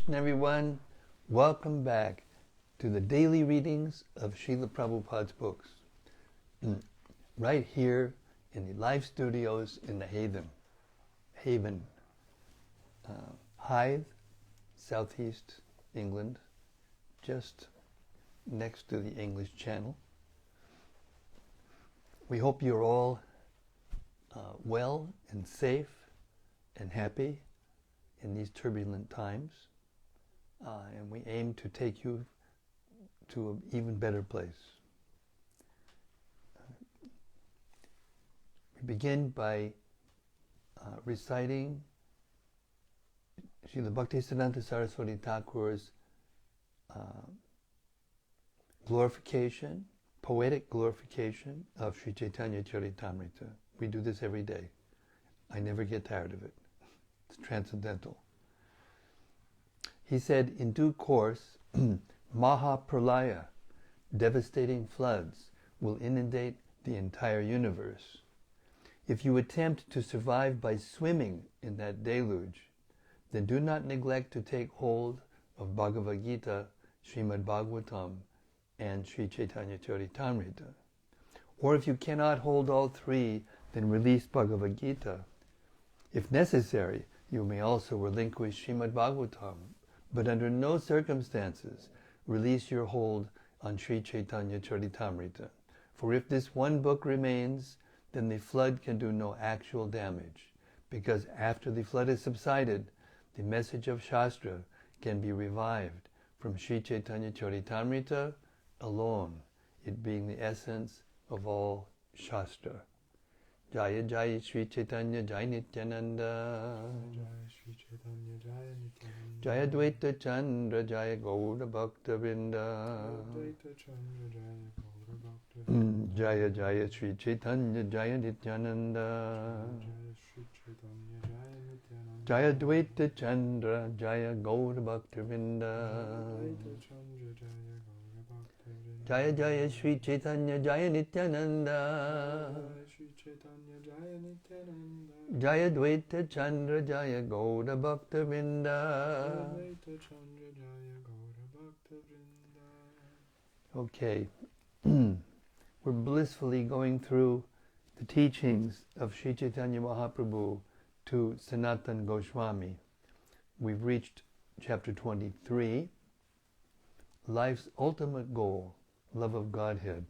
Krishna, everyone. Welcome back to the daily readings of Srila Prabhupada's books. Right here in the live studios in the Haven, Hythe, southeast England, just next to the English Channel. We hope you're all well and safe and happy in these turbulent times, and we aim to take you to an even better place. We begin by reciting Srila Bhaktisiddhanta Saraswati Thakur's glorification, poetic glorification of Sri Caitanya-caritämrta. We do this every day. I never get tired of it. It's transcendental. He said, in due course, Mahapralaya, devastating floods, will inundate the entire universe. If you attempt to survive by swimming in that deluge, then do not neglect to take hold of Bhagavad Gita, Srimad Bhagavatam, and Sri Caitanya-caritämrta. Or if you cannot hold all three, then release Bhagavad Gita. If necessary, you may also relinquish Srimad Bhagavatam, but under no circumstances release your hold on Sri Caitanya-caritämrta. For if this one book remains, then the flood can do no actual damage, because after the flood has subsided, the message of Shastra can be revived from Sri Caitanya-caritämrta alone, it being the essence of all Shastra. Jaya Jaya Sri Chaitanya Jaya Nityananda Jaya Dvaita Chandra Jaya Gaura Bhakta Vrinda Jaya Jaya Sri Chaitanya Jaya Nityananda Jaya Dvaita Chandra Jaya Gaura Bhakta Vrinda Jaya Jaya Sri Chaitanya Jaya Nityananda Jaya Dvaita Chandra Jaya Gaura Bhakta Vrinda. Okay, we're blissfully going through the teachings of Sri Chaitanya Mahaprabhu to Sanatana Goswami. We've reached chapter 23, Life's Ultimate Goal, Love of Godhead.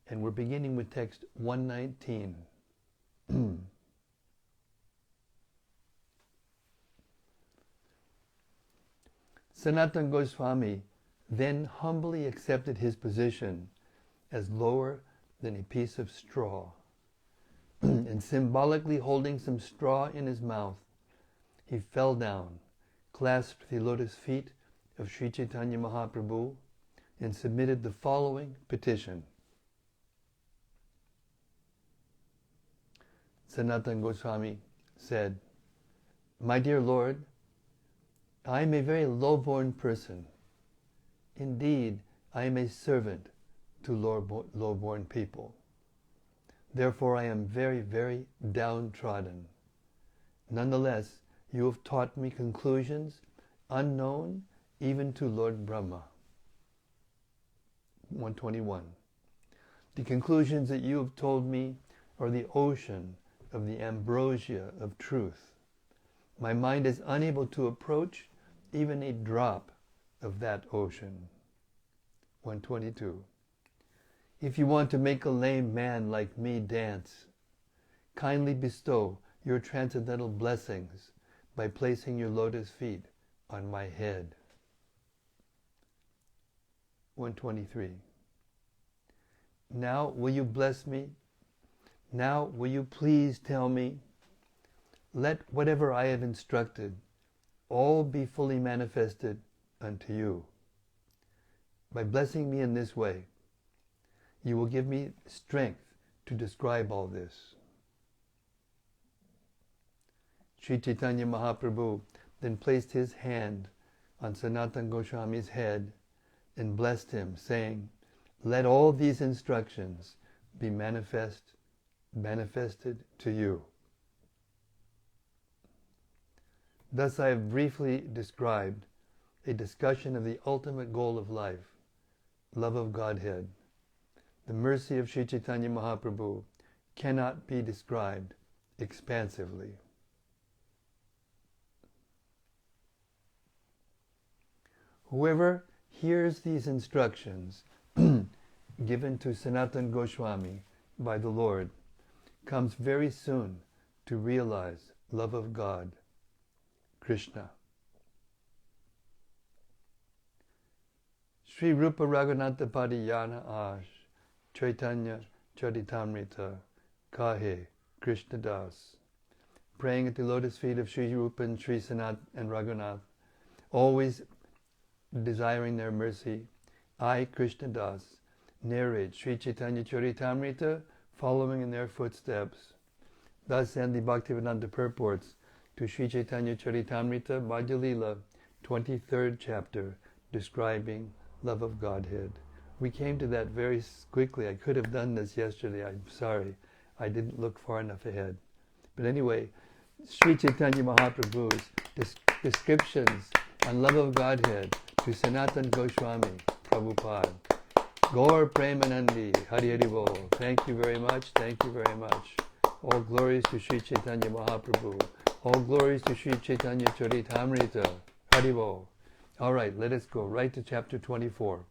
And we're beginning with text 119. Sanatana Goswami then humbly accepted his position as lower than a piece of straw, and symbolically holding some straw in his mouth, he fell down, clasped the lotus feet of Sri Chaitanya Mahaprabhu, and submitted the following petition. Sanatana Goswami said, "My dear Lord, I am a very low-born person. Indeed, I am a servant to low-born people. Therefore, I am very, very downtrodden. Nonetheless, you have taught me conclusions unknown even to Lord Brahma." 121. The conclusions that you have told me are the ocean of the ambrosia of truth. My mind is unable to approach even a drop of that ocean. 122. If you want to make a lame man like me dance, kindly bestow your transcendental blessings by placing your lotus feet on my head. 123. Now will you bless me? Now will you please tell me? Let whatever I have instructed all be fully manifested unto you. By blessing me in this way, you will give me strength to describe all this. Sri Chaitanya Mahaprabhu then placed his hand on Sanatana Goswami's head and blessed him, saying, "Let all these instructions be manifested to you." Thus I have briefly described a discussion of the ultimate goal of life, love of Godhead. The mercy of Sri Chaitanya Mahaprabhu cannot be described expansively. Whoever hears these instructions given to Sanatana Goswami by the Lord comes very soon to realize love of God, Krishna. Sri Rupa Raghunatha Padiyana Ash Caitanya-caritämrta Kahe Krishna Das. Praying at the lotus feet of Sri Rupa and Sri Sanat and Raghunath, always desiring their mercy, I, Krishna Das, narrate Sri Caitanya-caritämrta, following in their footsteps. Thus end the Bhaktivedanta purports to Sri Caitanya-caritämrta, Madhya-lila, 23rd chapter, describing love of Godhead. We came to that very quickly. I could have done this yesterday. I'm sorry. I didn't look far enough ahead. But anyway, Sri Chaitanya Mahaprabhu's descriptions on love of Godhead to Sanatana Goswami, Prabhupada. Gaur Premanandi, Hari Hari Bol. Thank you very much. Thank you very much. All glories to Sri Chaitanya Mahaprabhu. All glories to Sri Caitanya-caritämrta. Hari Bol. All right, let us go right to chapter 24.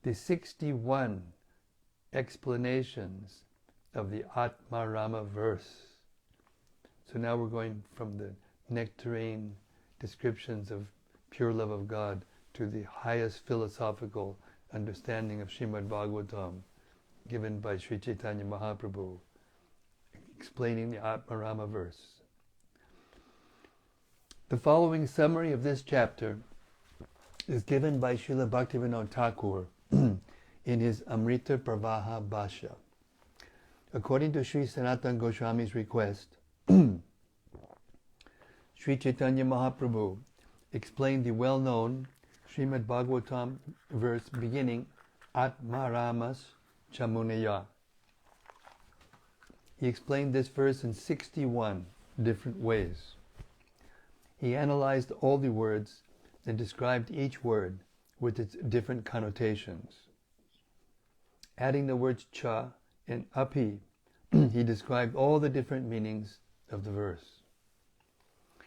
The 61 explanations of the Atma-rama verse. So now we're going from the nectarine descriptions of pure love of God to the highest philosophical understanding of Srimad Bhagavatam given by Sri Chaitanya Mahaprabhu, explaining the Atma-rama verse. The following summary of this chapter is given by Srila Bhaktivinoda Thakur in his Amrita Pravaha Bhashya. According to Sri Sanatana Goswami's request, Sri Chaitanya Mahaprabhu explained the well-known Srimad Bhagavatam verse beginning Atma-ramas Chamunaya. He explained this verse in 61 different ways. He analyzed all the words and described each word with its different connotations. Adding the words cha and api, he described all the different meanings of the verse.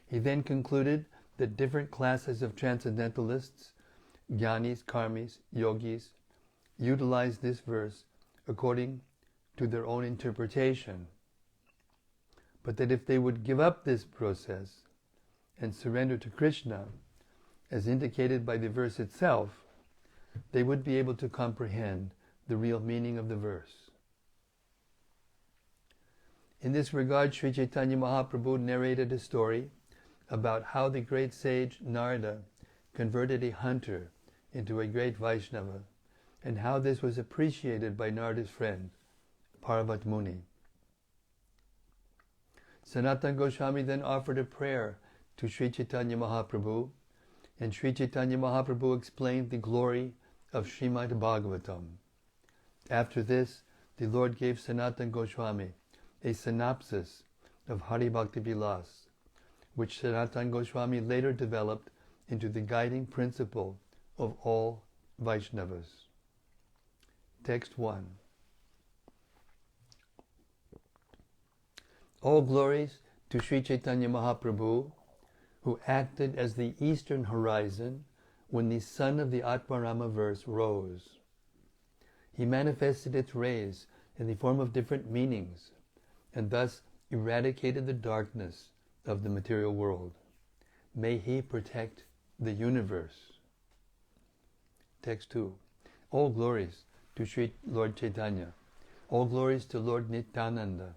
He then concluded that different classes of transcendentalists, jnanis, karmis, yogis, utilize this verse according to their own interpretation, but that if they would give up this process and surrender to Krishna, as indicated by the verse itself, they would be able to comprehend the real meaning of the verse. In this regard, Sri Chaitanya Mahaprabhu narrated a story about how the great sage Narada converted a hunter into a great Vaishnava, and how this was appreciated by Narada's friend, Parvat Muni. Sanatana Goswami then offered a prayer to Sri Chaitanya Mahaprabhu, and Sri Chaitanya Mahaprabhu explained the glory of Srimad Bhagavatam. After this, the Lord gave Sanatana Goswami a synopsis of Hari Bhakti Vilas, which Sanatana Goswami later developed into the guiding principle of all Vaishnavas. Text 1. All glories to Sri Chaitanya Mahaprabhu, who acted as the eastern horizon when the sun of the Atma-rama verse rose. He manifested its rays in the form of different meanings, and thus eradicated the darkness of the material world. May he protect the universe. Text 2. All glories to Sri Lord Chaitanya. All glories to Lord Nityananda.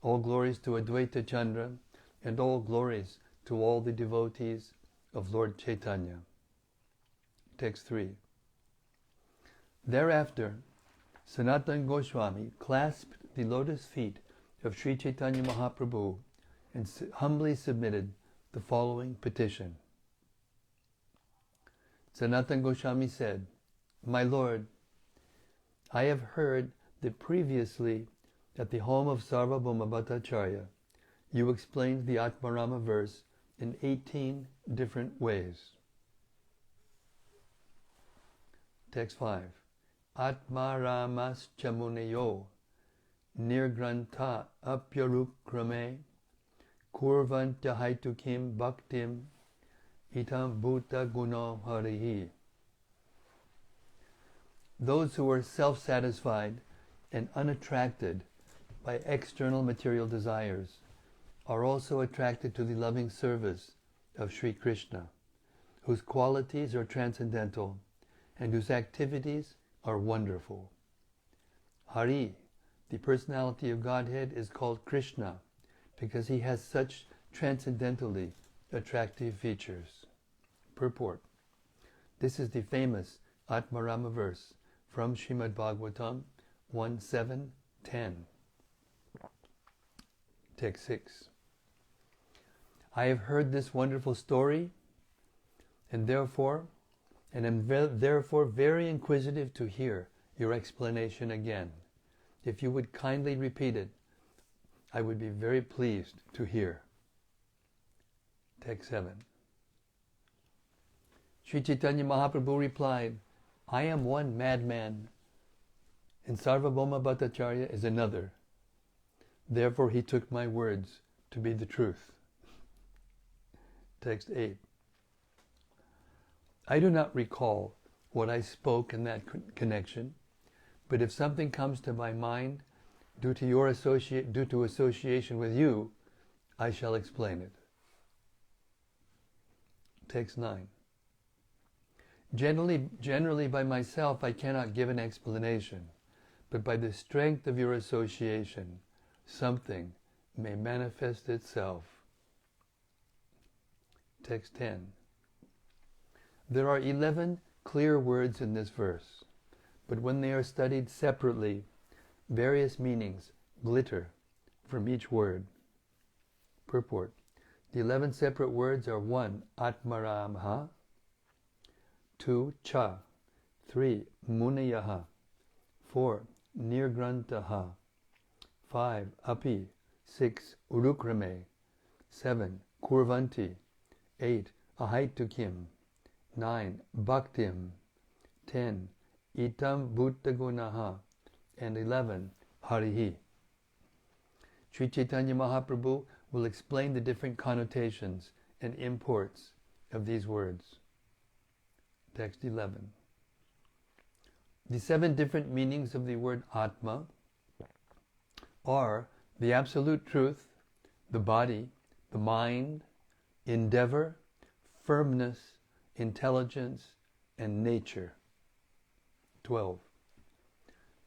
All glories to Advaita Chandra, and all glories to all the devotees of Lord Chaitanya. Text 3. Thereafter, Sanatana Goswami clasped the lotus feet of Sri Chaitanya Mahaprabhu and humbly submitted the following petition. Sanatana Goswami said, "My Lord, I have heard that previously at the home of Sarvabhauma Bhattacharya you explained the Atma-rama verse in 18 different ways. Text 5. Atma ramas chamuneyo nirgrantha apyarukrame kurvantya haitukim bhaktim itam bhuta guna harihi. Those who are self-satisfied and unattracted by external material desires are also attracted to the loving service of Sri Krishna, whose qualities are transcendental and whose activities are wonderful. Hari, the personality of Godhead, is called Krishna because he has such transcendentally attractive features. Purport. This is the famous Atmarama verse from Srimad Bhagavatam 1.7.10. Text 6. I have heard this wonderful story and am therefore very inquisitive to hear your explanation again. If you would kindly repeat it, I would be very pleased to hear. Text 7. Sri Chaitanya Mahaprabhu replied, I am one madman, and Sarvabhauma Bhattacharya is another. Therefore he took my words to be the truth. Text 8. I do not recall what I spoke in that connection, but if something comes to my mind due to association with you, I shall explain it. Text 9. Generally by myself I cannot give an explanation, but by the strength of your association, something may manifest itself. Text 10. There are 11 clear words in this verse, but when they are studied separately, various meanings glitter from each word. Purport. The 11 separate words are 1. Atmaramha, 2. Cha, 3. Munayaha, 4. Nirgrantaha, 5. Api, 6. Urukrame, 7. Kurvanti, 8. Ahaitukim, 9. Bhaktim, 10. Itam Bhuttagunaha, and 11. Harihi. Sri Chaitanya Mahaprabhu will explain the different connotations and imports of these words. Text 11. The 7 different meanings of the word Atma are the absolute truth, the body, the mind, endeavor, firmness, intelligence, and nature. 12.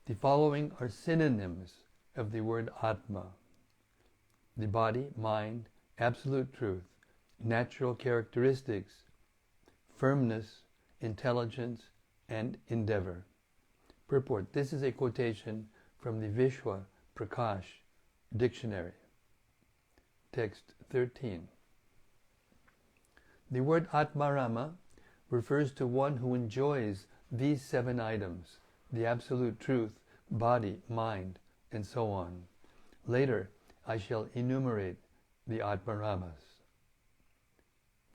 The following are synonyms of the word Atma: the body, mind, absolute truth, natural characteristics, firmness, intelligence, and endeavor. Purport. This is a quotation from the Vishwa Prakash Dictionary. Text 13. The word Atmarama refers to one who enjoys these 7 items: the absolute truth, body, mind, and so on. Later, I shall enumerate the Atmaramas.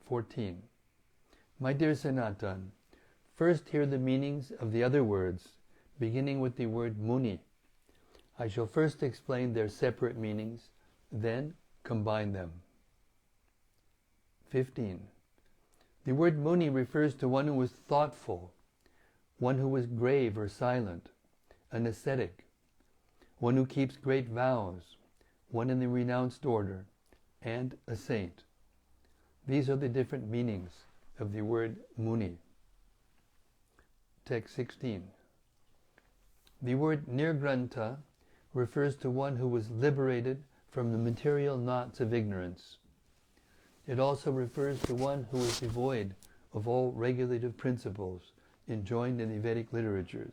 14. My dear Sanatan, first hear the meanings of the other words, beginning with the word Muni. I shall first explain their separate meanings, then combine them. 15. The word Muni refers to one who is thoughtful, one who is grave or silent, an ascetic, one who keeps great vows, one in the renounced order, and a saint. These are the different meanings of the word Muni. Text 16. The word Nirgrantha refers to one who was liberated from the material knots of ignorance. It also refers to one who is devoid of all regulative principles enjoined in the Vedic literatures.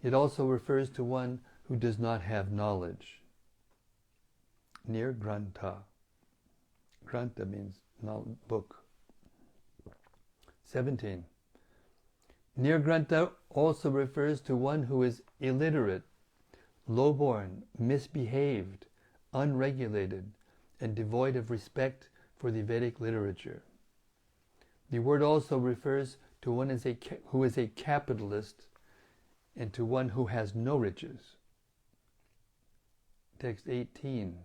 It also refers to one who does not have knowledge. Nirgrantha. Grantha means book. 17. Nirgrantha also refers to one who is illiterate, low-born, misbehaved, unregulated, and devoid of respect for the Vedic literature. The word also refers to one who is a capitalist and to one who has no riches. Text 18.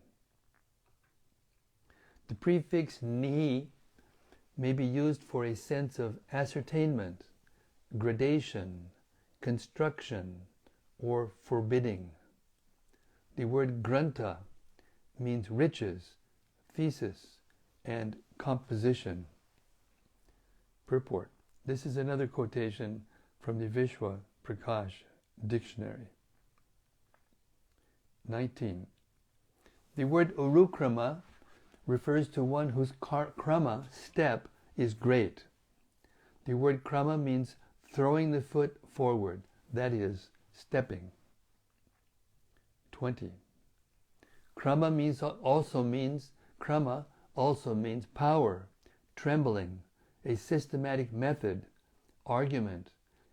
The prefix ni may be used for a sense of ascertainment, gradation, construction, or forbidding. The word granta means riches, thesis, and composition. Purport. This is another quotation from the Vishwa Prakash Dictionary. 19. The word urukrama refers to one whose krama, step, is great. The word krama means throwing the foot forward, that is, stepping. 20. Krama also means power, trembling, a systematic method, argument,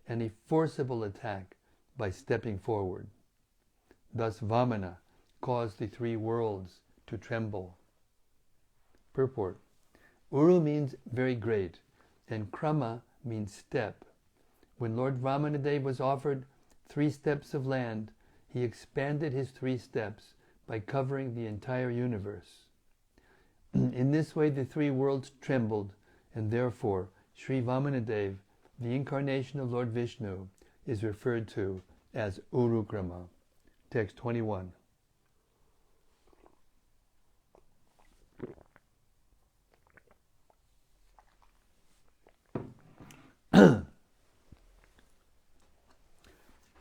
and a forcible attack by stepping forward. Thus Vamana caused the three worlds to tremble. Purport. Uru means very great, and Krama means step. When Lord Vamanadeva was offered 3 steps of land, he expanded his 3 steps by covering the entire universe. In this way the 3 worlds trembled, and therefore Sri Vamanadeva, the incarnation of Lord Vishnu, is referred to as Urukrama. Text 21.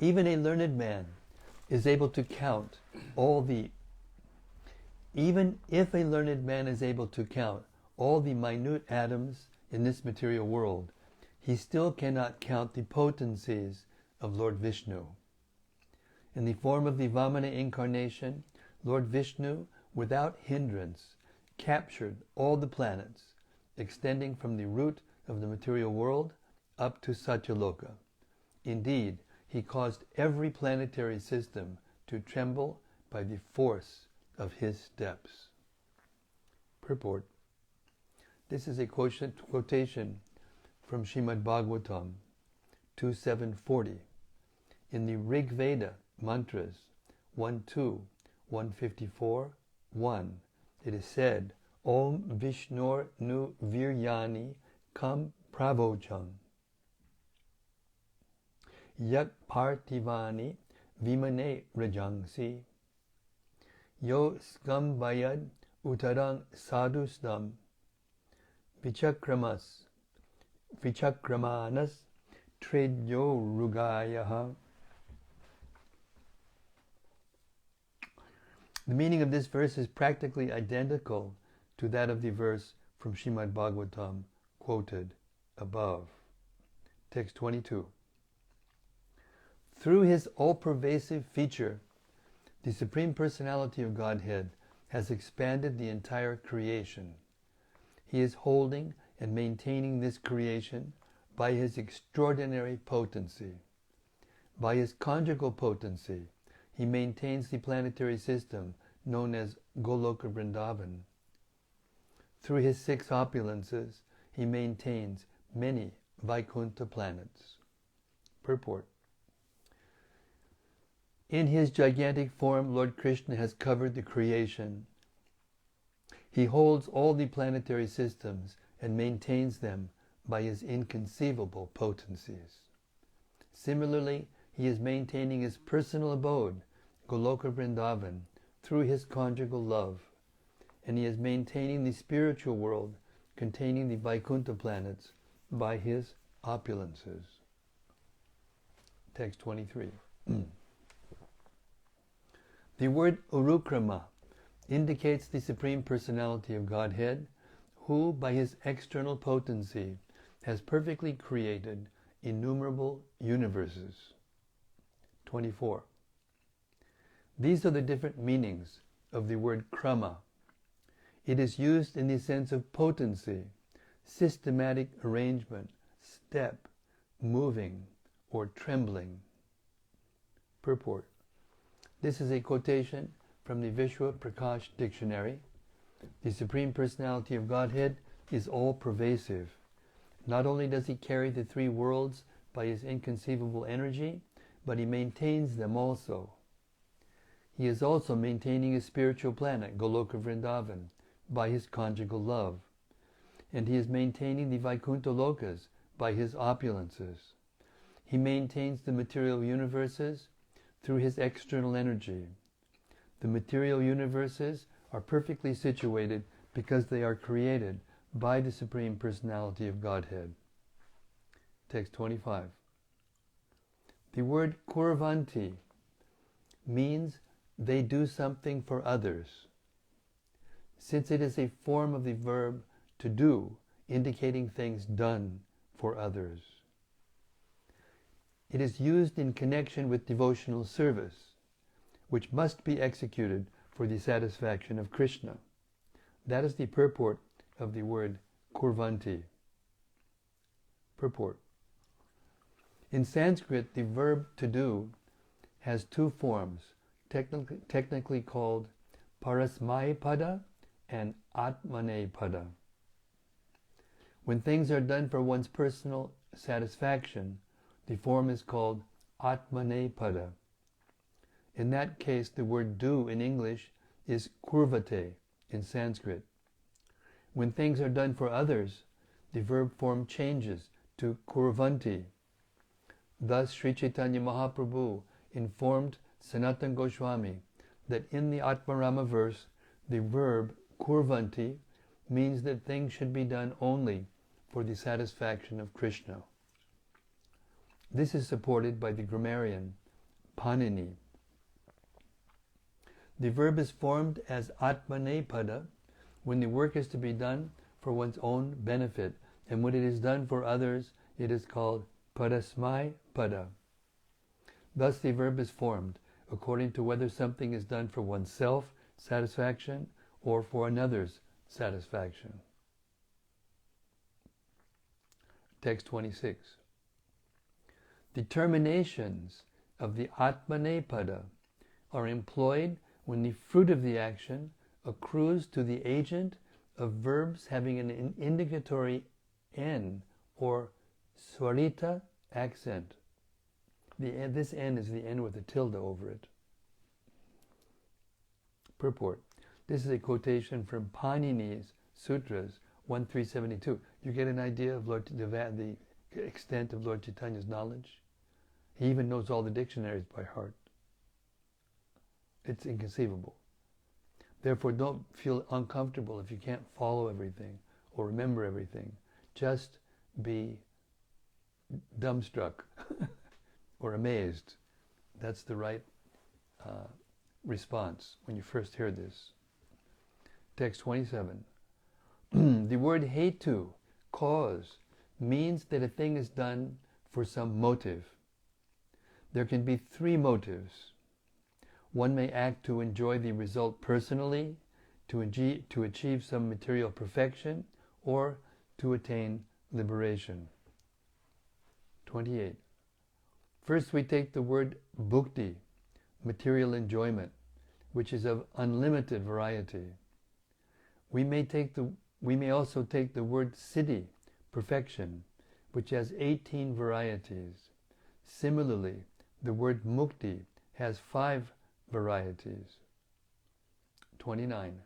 Even a learned man is able to count even if a learned man is able to count all the minute atoms in this material world, he still cannot count the potencies of Lord Vishnu. In the form of the Vamana incarnation, Lord Vishnu, without hindrance, captured all the planets, extending from the root of the material world up to Satyaloka. Indeed, he caused every planetary system to tremble by the force of his steps. Purport. This is a quotation from Srimad Bhagavatam 2.7.40. In the Rig Veda mantras 1.2, 154, 1, it is said, Om Vishnor Nu Viryani Kam Pravocham Yak Partivani Vimane Rajangsi Yo Skambhayad Uttarang Sadhustam Vichakramanas Tredyo Rugayaha. The meaning of this verse is practically identical to that of the verse from Srimad Bhagavatam quoted above. Text 22. Through his all-pervasive feature, the Supreme Personality of Godhead has expanded the entire creation. He is holding and maintaining this creation by his extraordinary potency. By his conjugal potency, he maintains the planetary system known as Goloka Vrindavan. Through his 6 opulences, he maintains many Vaikuntha planets. Purport. In his gigantic form, Lord Krishna has covered the creation. He holds all the planetary systems and maintains them by his inconceivable potencies. Similarly, he is maintaining his personal abode, Goloka Vrindavan, through his conjugal love, and he is maintaining the spiritual world containing the Vaikuntha planets by his opulences. Text 23. The word Urukrama indicates the Supreme Personality of Godhead, who, by his external potency, has perfectly created innumerable universes. 24. These are the different meanings of the word krama. It is used in the sense of potency, systematic arrangement, step, moving, or trembling. Purport. This is a quotation from the Vishwa Prakash Dictionary. The Supreme Personality of Godhead is all-pervasive. Not only does he carry the three worlds by his inconceivable energy, but he maintains them also. He is also maintaining his spiritual planet, Goloka Vrindavan, by his conjugal love. And he is maintaining the Vaikuntha Lokas by his opulences. He maintains the material universes through his external energy. The material universes are perfectly situated because they are created by the Supreme Personality of Godhead. Text 25. The word kurvanti means they do something for others. Since it is a form of the verb to do, indicating things done for others. It is used in connection with devotional service, which must be executed for the satisfaction of Krishna. That is the purport of the word kurvanti. Purport. In Sanskrit, the verb to do has two forms, technically called parasmaipada and atmanepada. When things are done for one's personal satisfaction, the form is called atmanepada. In that case, the word do in English is kurvate in Sanskrit. When things are done for others, the verb form changes to kurvanti. Thus, Sri Chaitanya Mahaprabhu informed Sanatana Goswami that in the Atmarama verse, the verb kurvanti means that things should be done only for the satisfaction of Krishna. This is supported by the grammarian Panini. The verb is formed as atmanepada when the work is to be done for one's own benefit, and when it is done for others, it is called parasmai pada. Thus the verb is formed according to whether something is done for oneself satisfaction or for another's satisfaction. Text 26. The terminations of the atmanepada are employed when the fruit of the action accrues to the agent of verbs having an indicatory N or swarita accent. This N is the N with a tilde over it. Purport. This is a quotation from Panini's Sutras 1372. You get an idea of the extent of Lord Chaitanya's knowledge? He even knows all the dictionaries by heart. It's inconceivable. Therefore, don't feel uncomfortable if you can't follow everything or remember everything. Just be dumbstruck or amazed. That's the right response when you first hear this. Text 27. The word hetu, cause, means that a thing is done for some motive. There can be three motives. One may act to enjoy the result personally, to achieve some material perfection, or to attain liberation. 28. First we take the word bhukti, material enjoyment, which is of unlimited variety. We may also take the word siddhi, perfection, which has 18 varieties. Similarly, the word mukti has 5 varieties. 29.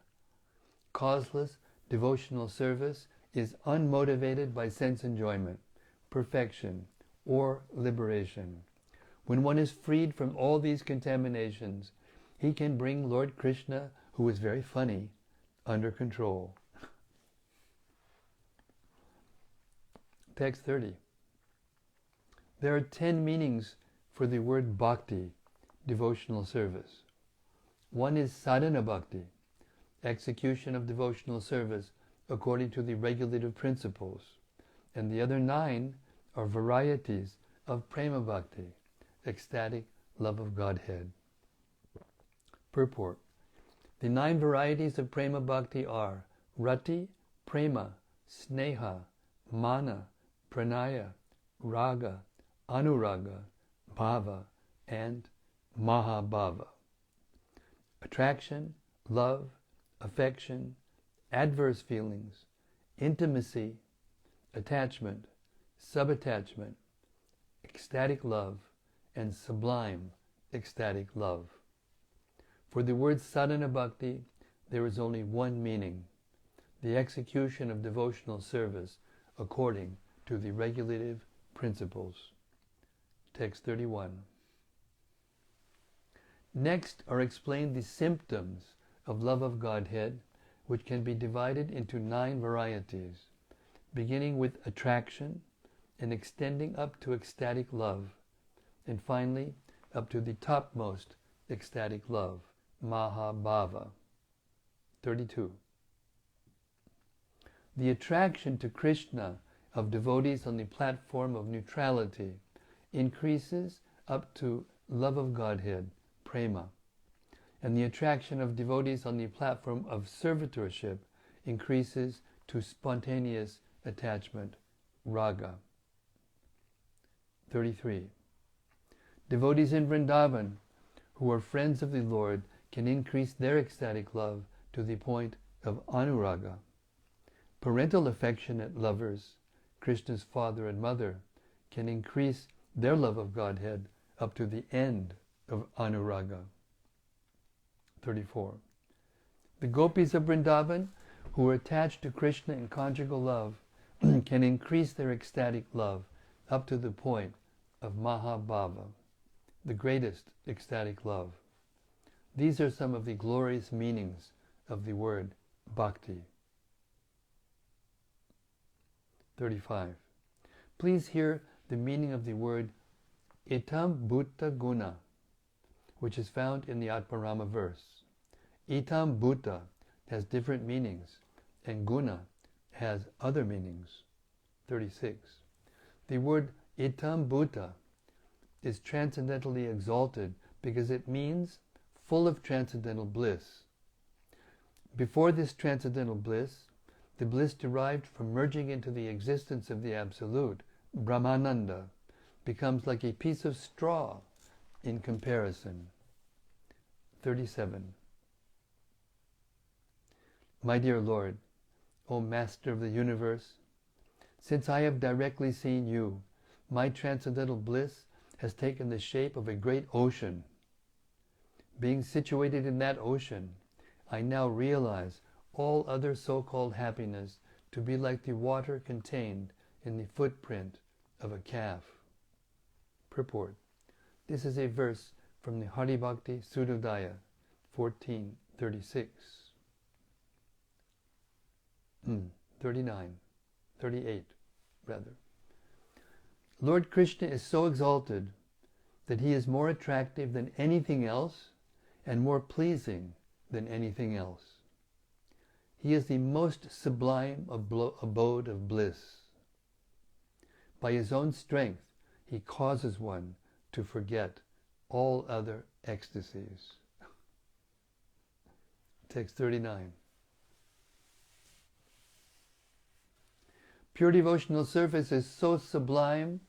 Causeless devotional service is unmotivated by sense enjoyment, perfection, or liberation. When one is freed from all these contaminations, he can bring Lord Krishna, who is very funny, under control. Text 30. There are 10 meanings for the word bhakti, devotional service. One is sadhana bhakti, execution of devotional service according to the regulative principles, and the other 9 are varieties of prema bhakti, ecstatic love of Godhead. Purport. The 9 varieties of prema bhakti are rati, prema, sneha, mana, pranaya, raga, anuraga, bhava, and mahabhava. Attraction, love, affection, adverse feelings, intimacy, attachment, subattachment, ecstatic love, and sublime ecstatic love. For the word sadhana bhakti, there is only one meaning: the execution of devotional service according to the regulative principles. Text 31. Next are explained the symptoms of love of Godhead, which can be divided into 9 varieties, beginning with attraction and extending up to ecstatic love, and finally up to the topmost ecstatic love, Mahabhava. 32. The attraction to Krishna of devotees on the platform of neutrality increases up to love of Godhead, prema, and the attraction of devotees on the platform of servitorship increases to spontaneous attachment, raga. 33. Devotees in Vrindavan who are friends of the Lord can increase their ecstatic love to the point of anuraga. Parental affectionate lovers, Krishna's father and mother, can increase their love of Godhead up to the end of anuraga. 34. The gopis of Vrindavan who are attached to Krishna in conjugal love can increase their ecstatic love up to the point of Mahabhava, the greatest ecstatic love. These are some of the glorious meanings of the word bhakti. 35. Please hear the meaning of the word itam bhuta guna, which is found in the Atmarama verse. Itam bhuta has different meanings, and guna has other meanings. 36. The word itam bhuta is transcendentally exalted because it means full of transcendental bliss. Before this transcendental bliss, the bliss derived from merging into the existence of the Absolute, Brahmananda, becomes like a piece of straw in comparison. 37. My dear Lord, O Master of the universe, since I have directly seen you, my transcendental bliss has taken the shape of a great ocean. Being situated in that ocean, I now realize all other so-called happiness to be like the water contained in the footprint of a calf. Purport. This is a verse from the Hari Bhakti Sudodaya, 1436. 38 rather. Lord Krishna is so exalted that he is more attractive than anything else and more pleasing than anything else. He is the most sublime abode of bliss. By his own strength, he causes one to forget all other ecstasies. Text 39. Pure devotional service is so sublime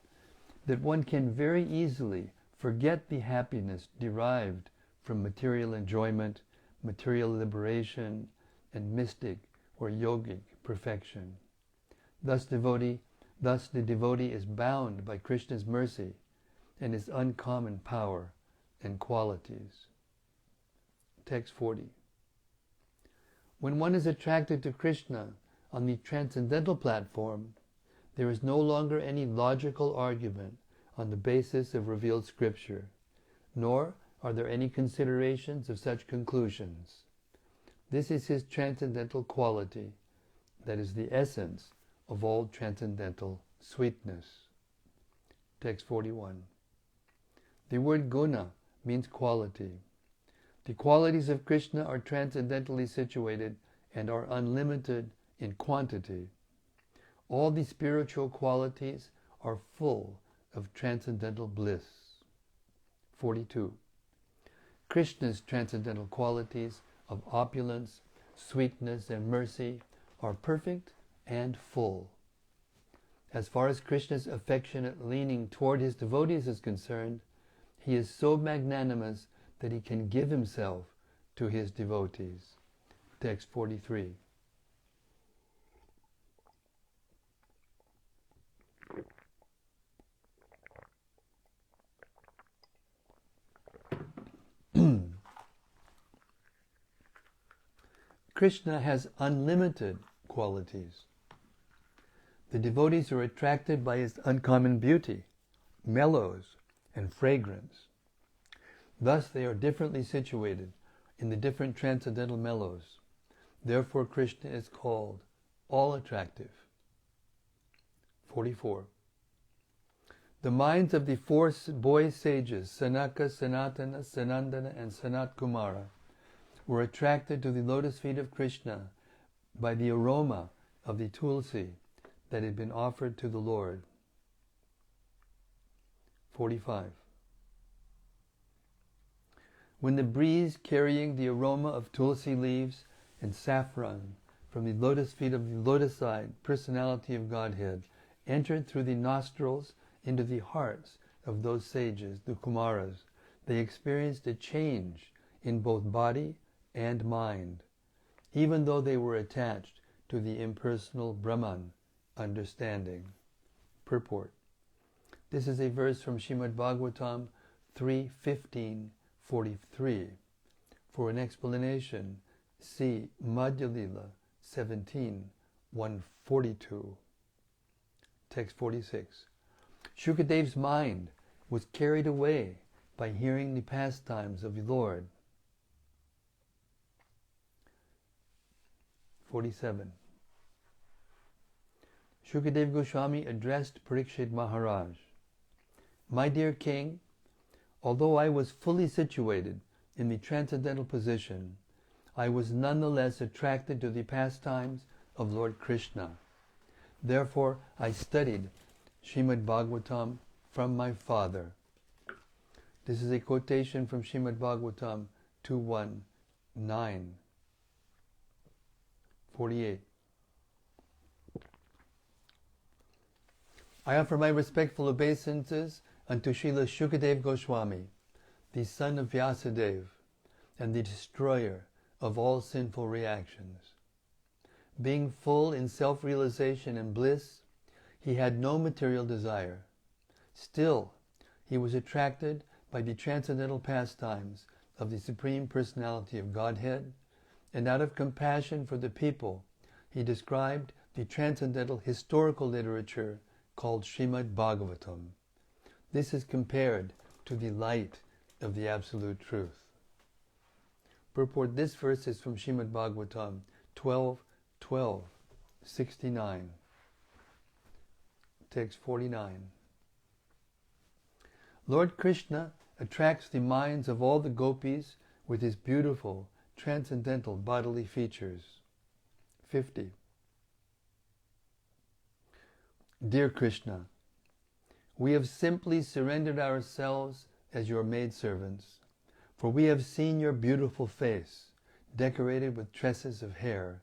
that one can very easily forget the happiness derived from material enjoyment, material liberation, and mystic or yogic perfection. Thus the devotee is bound by Krishna's mercy and his uncommon power and qualities. Text 40. When one is attracted to Krishna on the transcendental platform, there is no longer any logical argument on the basis of revealed scripture, nor are there any considerations of such conclusions. This is his transcendental quality, that is the essence of all transcendental sweetness. Text 41. The word guna means quality. The qualities of Krishna are transcendentally situated and are unlimited in quantity. All the spiritual qualities are full of transcendental bliss. 42. Krishna's transcendental qualities of opulence, sweetness, and mercy are perfect and full. As far as Krishna's affectionate leaning toward his devotees is concerned, he is so magnanimous that he can give himself to his devotees. Text 43. Krishna has unlimited qualities. The devotees are attracted by his uncommon beauty, mellows, and fragrance. Thus they are differently situated in the different transcendental mellows. Therefore Krishna is called all-attractive. 44. The minds of the four boy sages, Sanaka, Sanatana, Sanandana, and Sanat Kumara, were attracted to the lotus feet of Krishna by the aroma of the tulsi that had been offered to the Lord. 45. When the breeze carrying the aroma of tulsi leaves and saffron from the lotus feet of the lotus-eyed personality of Godhead entered through the nostrils into the hearts of those sages, the Kumaras, they experienced a change in both body and mind, even though they were attached to the impersonal Brahman understanding. Purport. This is a verse from Srimad Bhagavatam 3:15-43. For an explanation, see Madhya-lila 17:142. Text 46. Shukadev's mind was carried away by hearing the pastimes of the Lord. 47. Shukadev Goswami addressed Parikshit Maharaj. My dear king, although I was fully situated in the transcendental position, I was nonetheless attracted to the pastimes of Lord Krishna. Therefore, I studied Srimad Bhagavatam from my father. This is a quotation from Srimad Bhagavatam 2:1-9. 48. I offer my respectful obeisances unto Srila Shukadev Goswami, the son of Vyasadeva, and the destroyer of all sinful reactions. Being full in self-realization and bliss, he had no material desire. Still, he was attracted by the transcendental pastimes of the Supreme Personality of Godhead, and out of compassion for the people, he described the transcendental historical literature called Srimad Bhagavatam. This is compared to the light of the Absolute Truth. Purport. This verse is from Srimad Bhagavatam 12:12-69. Text 49. Lord Krishna attracts the minds of all the gopis with his beautiful, transcendental bodily features. 50. Dear Krishna, we have simply surrendered ourselves as your maidservants, for we have seen your beautiful face, decorated with tresses of hair,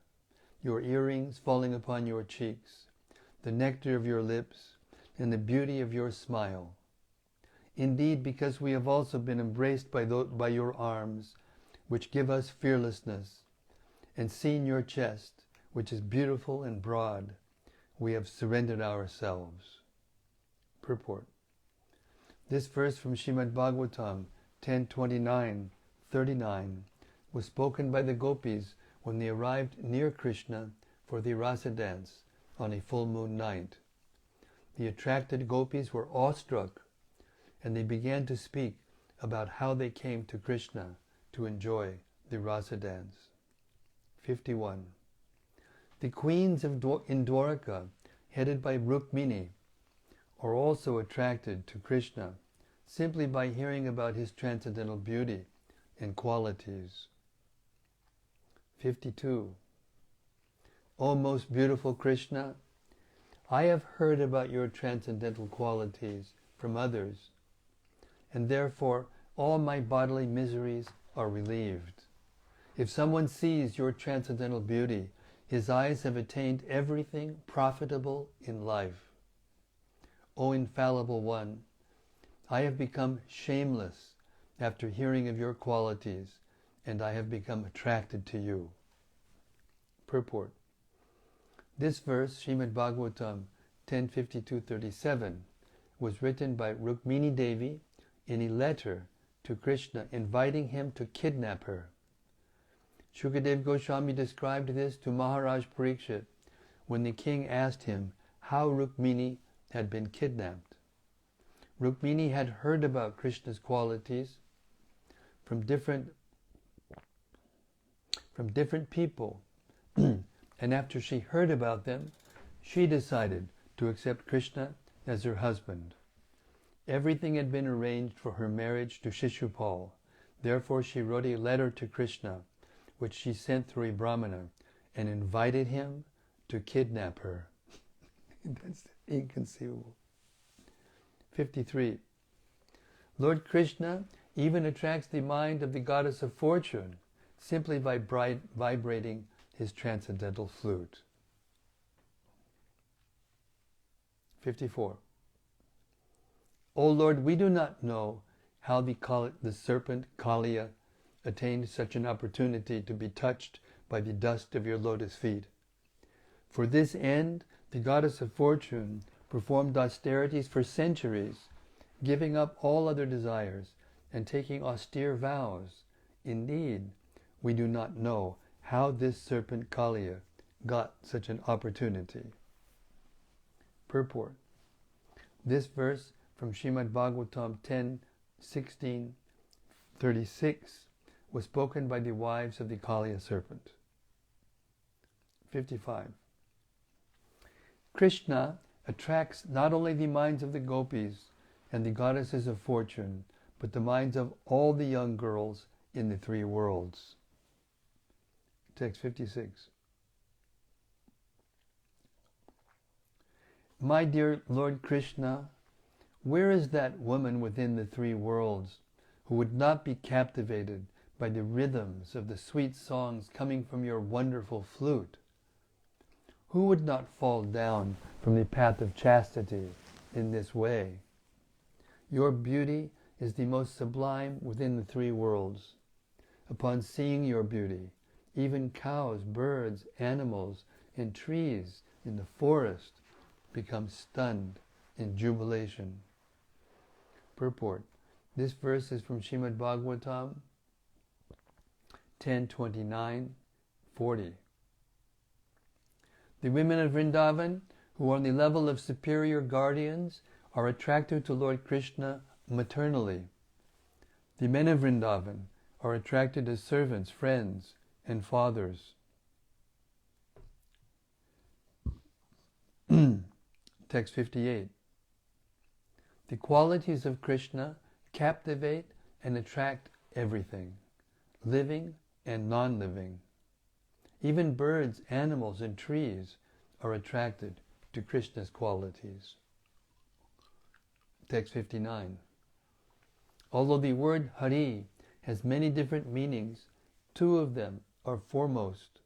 your earrings falling upon your cheeks, the nectar of your lips, and the beauty of your smile. Indeed, because we have also been embraced by your arms, which give us fearlessness, and seen your chest, which is beautiful and broad, we have surrendered ourselves. Purport. This verse from Srimad Bhagavatam 10:29-39 was spoken by the gopis when they arrived near Krishna for the rasa dance on a full moon night. The attracted gopis were awestruck, and they began to speak about how they came to Krishna to enjoy the rasa dance. 51. The queens in Dwaraka, headed by Rukmini, are also attracted to Krishna simply by hearing about his transcendental beauty and qualities. 52. O most beautiful Krishna, I have heard about your transcendental qualities from others, and therefore all my bodily miseries are relieved. If someone sees your transcendental beauty, his eyes have attained everything profitable in life. O infallible one, I have become shameless after hearing of your qualities, and I have become attracted to you. Purport. This verse, Srimad Bhagavatam 10:52-37, was written by Rukmini Devi in a letter to Krishna inviting him to kidnap her. Shukadev Goswami described this to Maharaj Parikshit when the king asked him how Rukmini had been kidnapped. Rukmini had heard about Krishna's qualities from different people, and after she heard about them, she decided to accept Krishna as her husband. Everything had been arranged for her marriage to Shishupal. Therefore she wrote a letter to Krishna, which she sent through a brahmana, and invited him to kidnap her. That's inconceivable. 53. Lord Krishna even attracts the mind of the goddess of fortune simply by vibrating his transcendental flute. 54. O Lord, we do not know how the serpent Kaliya attained such an opportunity to be touched by the dust of your lotus feet. For this end, the goddess of fortune performed austerities for centuries, giving up all other desires and taking austere vows. Indeed, we do not know how this serpent Kaliya got such an opportunity. Purport. This verse from Srimad Bhagavatam 10:16-36 was spoken by the wives of the Kaliya serpent. 55. Krishna attracts not only the minds of the gopis and the goddesses of fortune, but the minds of all the young girls in the three worlds. Text 56. My dear Lord Krishna, where is that woman within the three worlds who would not be captivated by the rhythms of the sweet songs coming from your wonderful flute? Who would not fall down from the path of chastity in this way? Your beauty is the most sublime within the three worlds. Upon seeing your beauty, even cows, birds, animals, and trees in the forest become stunned in jubilation. Purport. This verse is from Srimad Bhagavatam 10:29-40. The women of Vrindavan, who are on the level of superior guardians, are attracted to Lord Krishna maternally. The men of Vrindavan are attracted as servants, friends, and fathers. Text 58. The qualities of Krishna captivate and attract everything, living and non-living. Even birds, animals, and trees are attracted to Krishna's qualities. Text 59. Although the word Hari has many different meanings, two of them are foremost.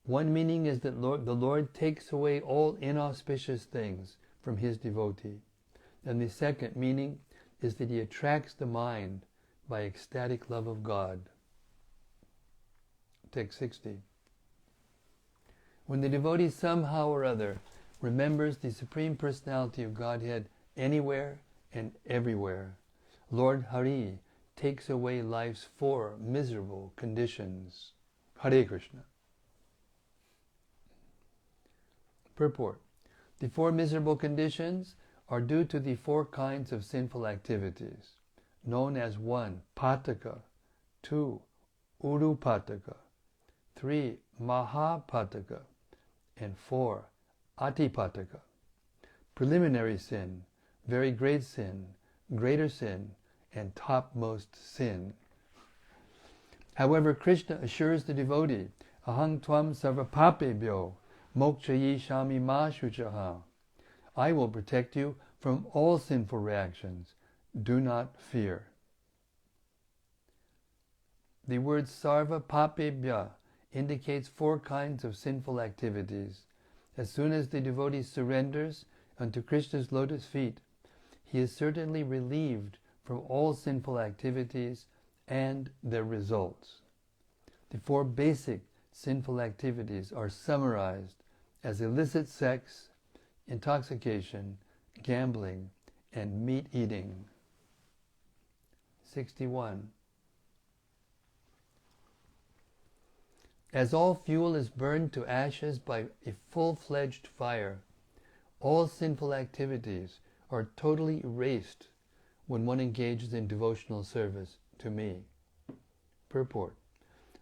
One meaning is that the Lord takes away all inauspicious things from his devotee. And the second meaning is that he attracts the mind by ecstatic love of God. Text 60. When the devotee somehow or other remembers the Supreme Personality of Godhead anywhere and everywhere, Lord Hari takes away life's four miserable conditions. Hare Krishna. Purport. The four miserable conditions are due to the four kinds of sinful activities, known as 1. Pataka, 2. Urupataka, 3. Mahapataka, and 4. Atipataka. Preliminary sin, very great sin, greater sin, and topmost sin. However, Krishna assures the devotee, Ahang tvam sarvapapebhyo mokshayishami ma shuchaha. I will protect you from all sinful reactions. Do not fear. The word sarva papebhya indicates four kinds of sinful activities. As soon as the devotee surrenders unto Krishna's lotus feet, he is certainly relieved from all sinful activities and their results. The four basic sinful activities are summarized as illicit sex, intoxication, gambling, and meat eating. 61. As all fuel is burned to ashes by a full-fledged fire, all sinful activities are totally erased when one engages in devotional service to me. Purport.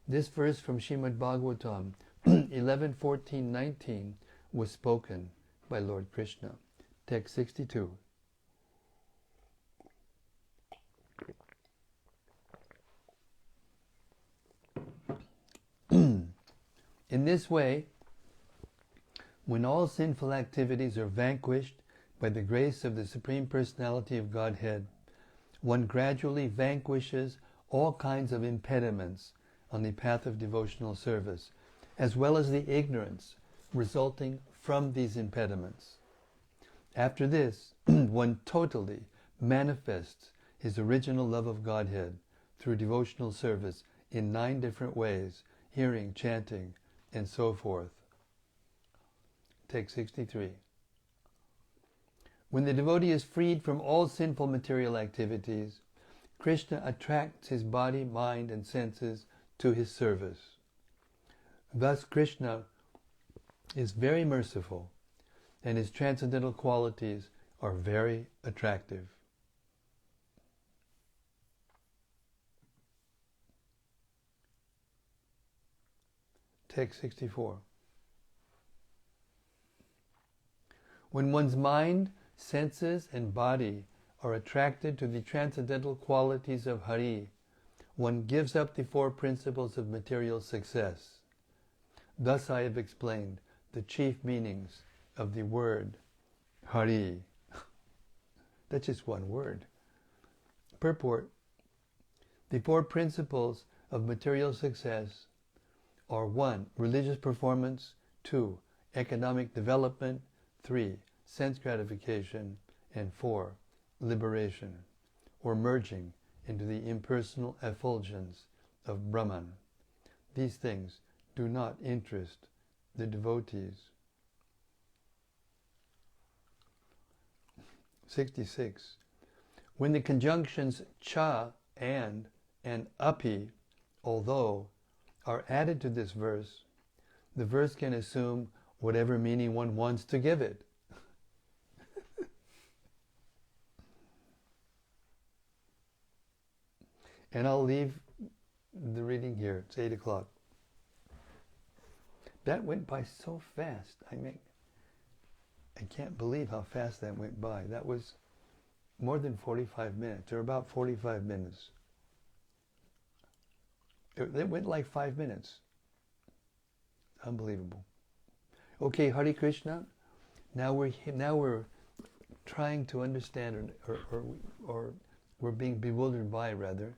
This verse from Srimad Bhagavatam 11:14-19 was spoken by Lord Krishna. Text 62. In this way, when all sinful activities are vanquished by the grace of the Supreme Personality of Godhead, one gradually vanquishes all kinds of impediments on the path of devotional service, as well as the ignorance resulting from these impediments. After this, one totally manifests his original love of Godhead through devotional service in 9 different ways, hearing, chanting, and so forth. Text 63. When the devotee is freed from all sinful material activities, Krishna attracts his body, mind, and senses to his service. Thus Krishna is very merciful, and his transcendental qualities are very attractive. Text 64. When one's mind, senses, and body are attracted to the transcendental qualities of Hari, one gives up the 4 principles of material success. Thus I have explained the chief meanings of the word Hari. That's just one word. Purport. The 4 principles of material success are 1. Religious performance, 2. Economic development, 3. Sense gratification, and 4. Liberation, or merging into the impersonal effulgence of Brahman. These things do not interest the devotees. 66. When the conjunctions cha and api, although, are added to this verse, the verse can assume whatever meaning one wants to give it. And I'll leave the reading here. It's 8 o'clock. That went by so fast. I can't believe how fast that went by. That was more than 45 minutes, or about 45 minutes. It went like 5 minutes. Unbelievable. Okay, Hare Krishna. Now we're trying to understand, or we're being bewildered by, rather,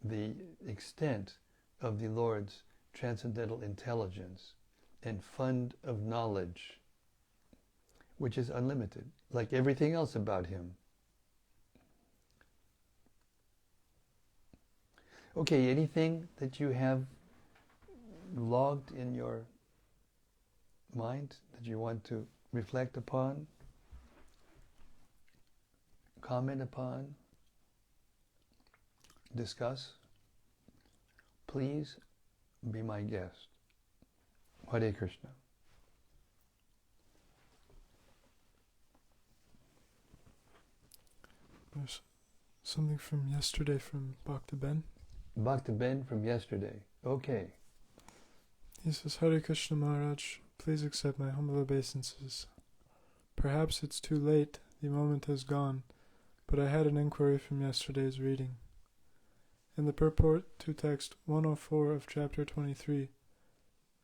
the extent of the Lord's transcendental intelligence and fund of knowledge, which is unlimited, like everything else about him. Okay, anything that you have logged in your mind that you want to reflect upon, comment upon, discuss? Please be my guest. Hare Krishna. There's something from yesterday from Bhakta Ben. Bhakta Ben from yesterday. Okay. He says, Hare Krishna Maharaj, please accept my humble obeisances. Perhaps it's too late, the moment has gone, but I had an inquiry from yesterday's reading. In the purport to text 104 of chapter 23,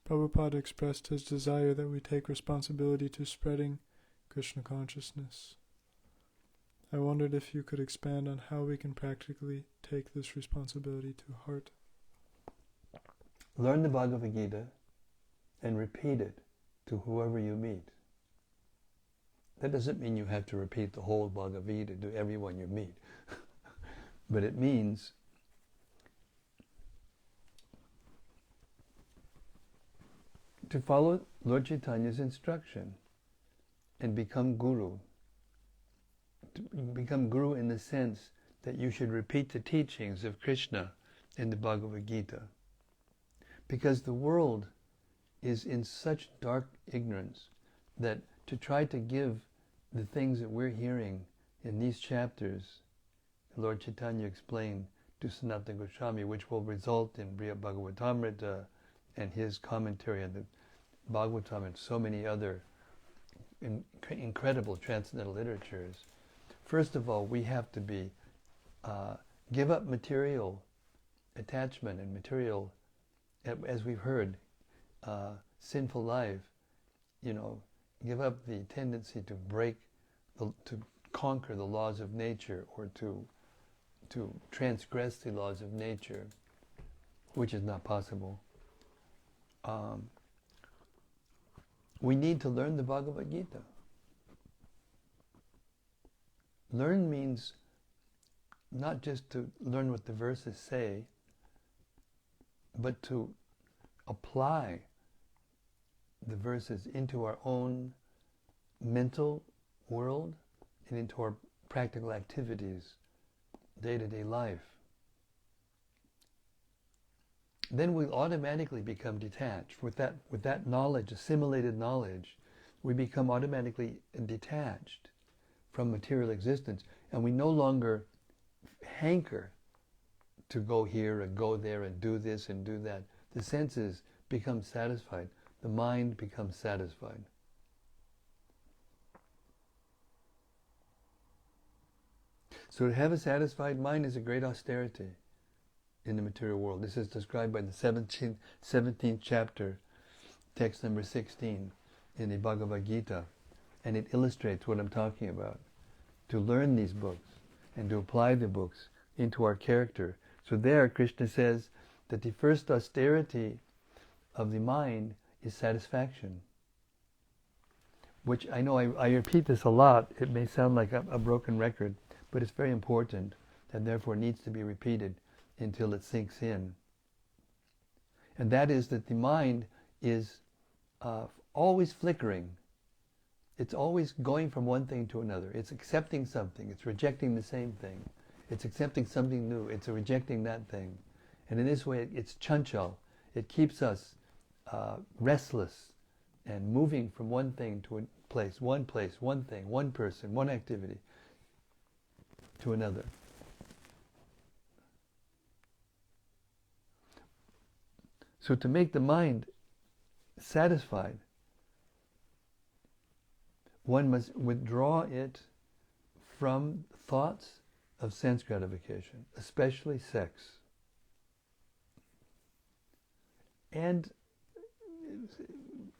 Prabhupada expressed his desire that we take responsibility to spreading Krishna consciousness. I wondered if you could expand on how we can practically take this responsibility to heart. Learn the Bhagavad Gita and repeat it to whoever you meet. That doesn't mean you have to repeat the whole Bhagavad Gita to everyone you meet. But it means to follow Lord Chaitanya's instruction and become guru. To become guru in the sense that you should repeat the teachings of Krishna in the Bhagavad Gita. Because the world is in such dark ignorance that to try to give the things that we're hearing in these chapters, Lord Chaitanya explained to Sanatana Goswami, which will result in Madhya-lila and his commentary on the Bhagavatam and so many other incredible transcendental literatures. First of all, we have to give up material attachment and material, as we've heard, sinful life. Give up the tendency to to conquer the laws of nature, or to transgress the laws of nature, which is not possible. We need to learn the Bhagavad Gita. Learn means not just to learn what the verses say, but to apply the verses into our own mental world and into our practical activities, day-to-day life. Then we'll automatically become detached. With that knowledge, assimilated knowledge, we become automatically detached from material existence, and we no longer hanker to go here and go there and do this and do that. The senses become satisfied. The mind becomes satisfied. So to have a satisfied mind is a great austerity in the material world. This is described by the 17th chapter, text number 16 in the Bhagavad Gita, and it illustrates what I'm talking about. To learn these books and to apply the books into our character. So there, Krishna says that the first austerity of the mind is satisfaction. Which I know I repeat this a lot. It may sound like a broken record, but it's very important, and therefore needs to be repeated until it sinks in. And that is that the mind is always flickering. It's always going from one thing to another. It's accepting something. It's rejecting the same thing. It's accepting something new. It's rejecting that thing. And in this way, it's chanchal. It keeps us restless and moving from one thing to a place, one thing, one person, one activity to another. So to make the mind satisfied, one must withdraw it from thoughts of sense gratification, especially sex. And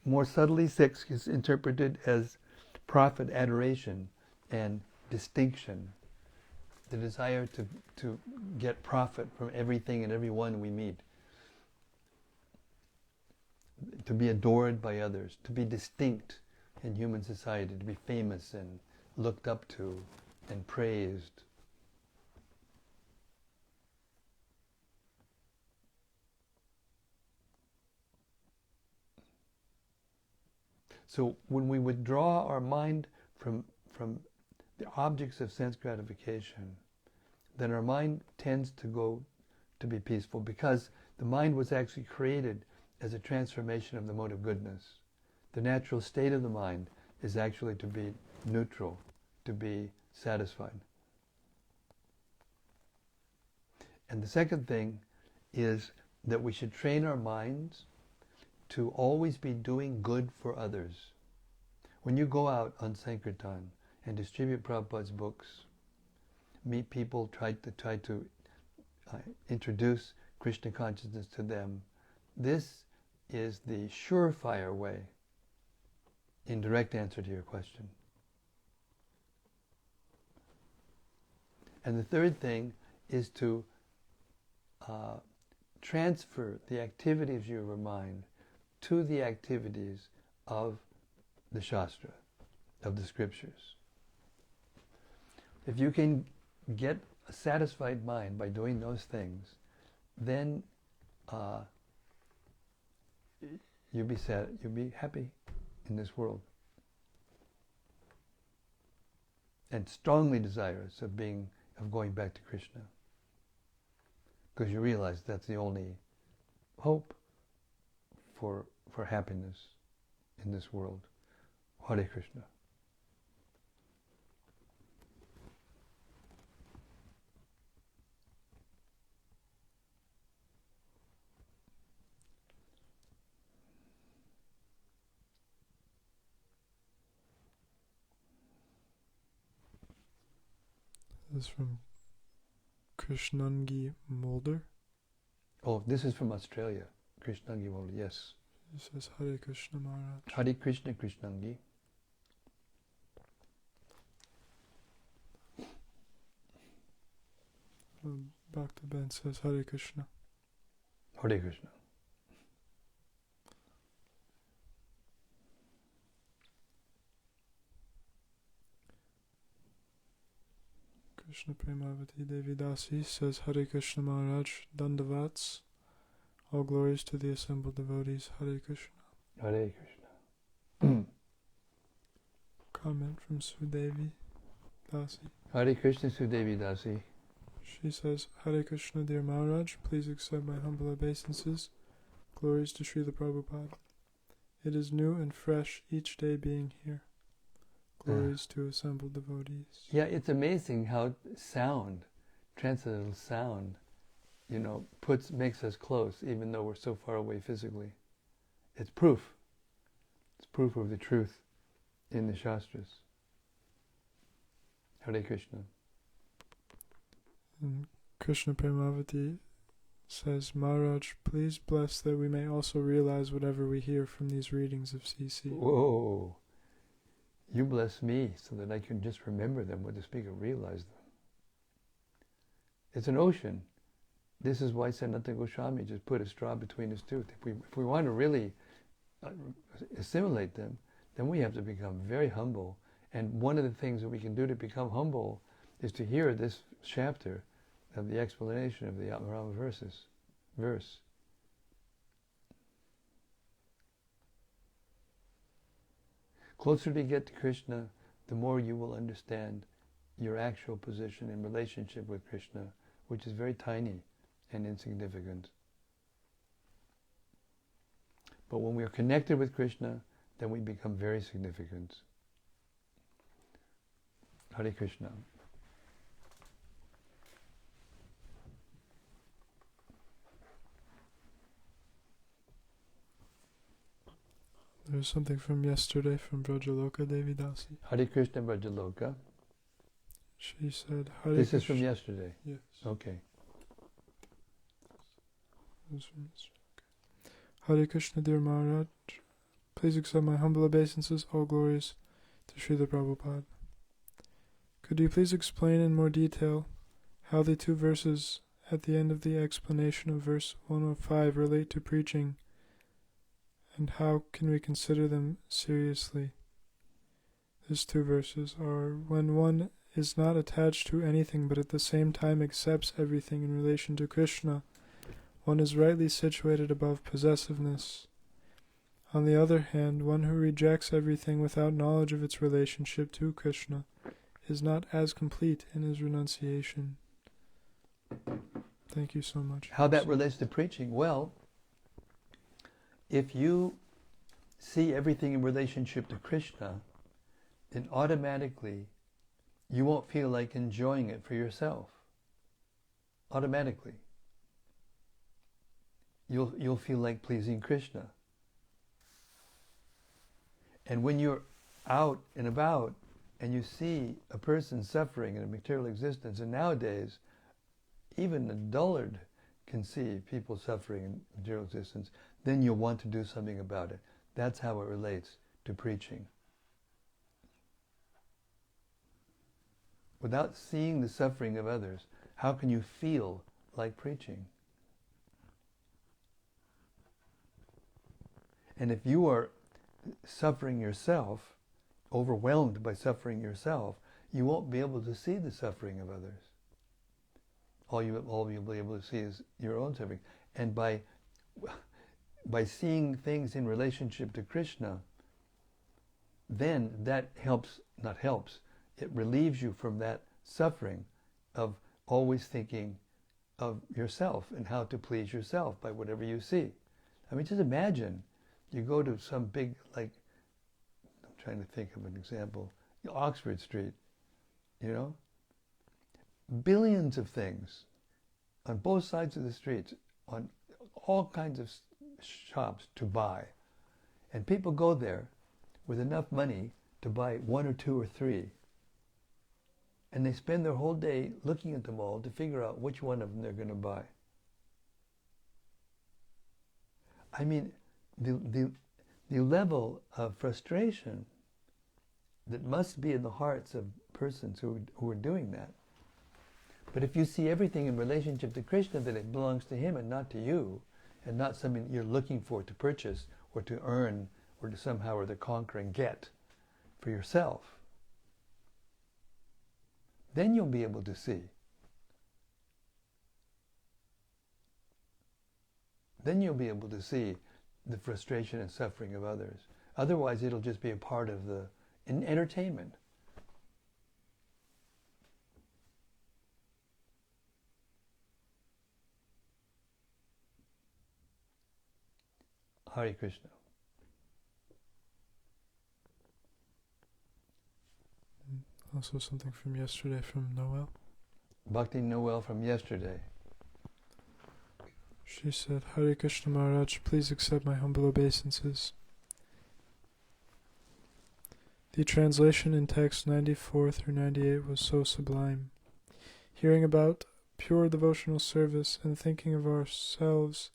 more subtly, sex is interpreted as profit, adoration, and distinction. The desire to get profit from everything and everyone we meet. To be adored by others, to be distinct in human society, to be famous and looked up to and praised. So when we withdraw our mind from the objects of sense gratification, then our mind tends to go to be peaceful, because the mind was actually created as a transformation of the mode of goodness. The natural state of the mind is actually to be neutral, to be satisfied. And the second thing is that we should train our minds to always be doing good for others. When you go out on Sankirtan and distribute Prabhupada's books, meet people, try to introduce Krishna consciousness to them, this is the surefire way, in direct answer to your question. And the third thing is to transfer the activities of your mind to the activities of the Shastra, of the scriptures. If you can get a satisfied mind by doing those things, then you'll be happy in this world, and strongly desirous of going back to Krishna, because you realize that's the only hope for happiness in this world. Hare Krishna. This is from Krishnangi Mulder. Oh, this is from Australia. Krishnangi Mulder, yes. He says, Hare Krishna Maharaj. Hare Krishna, Krishnangi. Bhakta Ben says, Hare Krishna. Hare Krishna. Krishna Premavati Devi Dasi says, Hare Krishna Maharaj, Dandavats. All glories to the assembled devotees. Hare Krishna. Hare Krishna. Comment from Sudevi Dasi. Hare Krishna, Sudevi Dasi. She says, Hare Krishna, dear Maharaj, please accept my humble obeisances. Glories to Srila Prabhupada. It is new and fresh each day being here. Glories to assembled devotees. Yeah, it's amazing how sound, transcendental sound, makes us close, even though we're so far away physically. It's proof. It's proof of the truth in the Shastras. Hare Krishna. And Krishna Premavati says, Maharaj, please bless that we may also realize whatever we hear from these readings of CC. Whoa! You bless me so that I can just remember them when the speaker realize them. It's an ocean. This is why Sanatana Goswami just put a straw between his tooth. If we want to really assimilate them, then we have to become very humble. And one of the things that we can do to become humble is to hear this chapter of the explanation of the Atmarama verse. Closer we get to Krishna, the more you will understand your actual position in relationship with Krishna, which is very tiny and insignificant. But when we are connected with Krishna, then we become very significant. Hare Krishna. There's something from yesterday from Vrajaloka Devi Dasi. Hare Krishna Vrajaloka. She said, Hare This Krishna. is from yesterday? Yes. Okay. This is from yesterday. Okay. Hare Krishna, dear Maharaj. Please accept my humble obeisances. All glories to Srila Prabhupada. Could you please explain in more detail how the two verses at the end of the explanation of verse 105 relate to preaching, and how can we consider them seriously? These two verses are, when one is not attached to anything but at the same time accepts everything in relation to Krishna, one is rightly situated above possessiveness. On the other hand, one who rejects everything without knowledge of its relationship to Krishna is not as complete in his renunciation. Thank you so much. How that relates to preaching? Well, if you see everything in relationship to Krishna, then automatically you won't feel like enjoying it for yourself. Automatically. You'll feel like pleasing Krishna. And when you're out and about and you see a person suffering in a material existence, and nowadays even a dullard can see people suffering in material existence, then you'll want to do something about it. That's how it relates to preaching. Without seeing the suffering of others, how can you feel like preaching? And if you are suffering yourself, overwhelmed by suffering yourself, you won't be able to see the suffering of others. All you'll be able to see is your own suffering. And by seeing things in relationship to Krishna, then that it relieves you from that suffering of always thinking of yourself and how to please yourself by whatever you see. I mean, just imagine You go to some big, like, I'm trying to think of an example, Oxford Street, billions of things on both sides of the streets, on all kinds of shops to buy. And people go there with enough money to buy one or two or three. And they spend their whole day looking at them all to figure out which one of them they're going to buy. I mean, the level of frustration that must be in the hearts of persons who are doing that. But if you see everything in relationship to Krishna, that it belongs to him and not to you, and not something you're looking for to purchase or to earn or to somehow or to conquer and get for yourself, then you'll be able to see. Then you'll be able to see the frustration and suffering of others. Otherwise, it'll just be a part of the entertainment. Hare Krishna. Also something from yesterday from Noel. Bhakti Noel from yesterday. She said, Hare Krishna Maharaj, please accept my humble obeisances. The translation in text 94 through 98 was so sublime. Hearing about pure devotional service and thinking of ourselves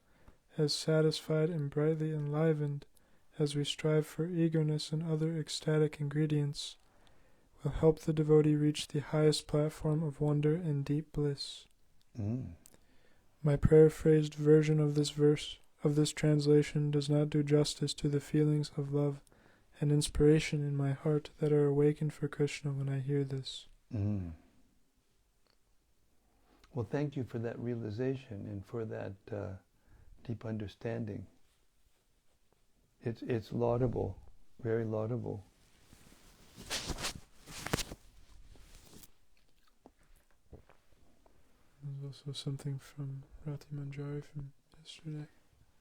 as satisfied and brightly enlivened as we strive for eagerness and other ecstatic ingredients will help the devotee reach the highest platform of wonder and deep bliss. My paraphrased version of this verse, of this translation, does not do justice to the feelings of love and inspiration in my heart that are awakened for Krishna when I hear this. Well, thank you for that realization and for that deep understanding. It's laudable, very laudable. There's also something from Rati Manjari from yesterday.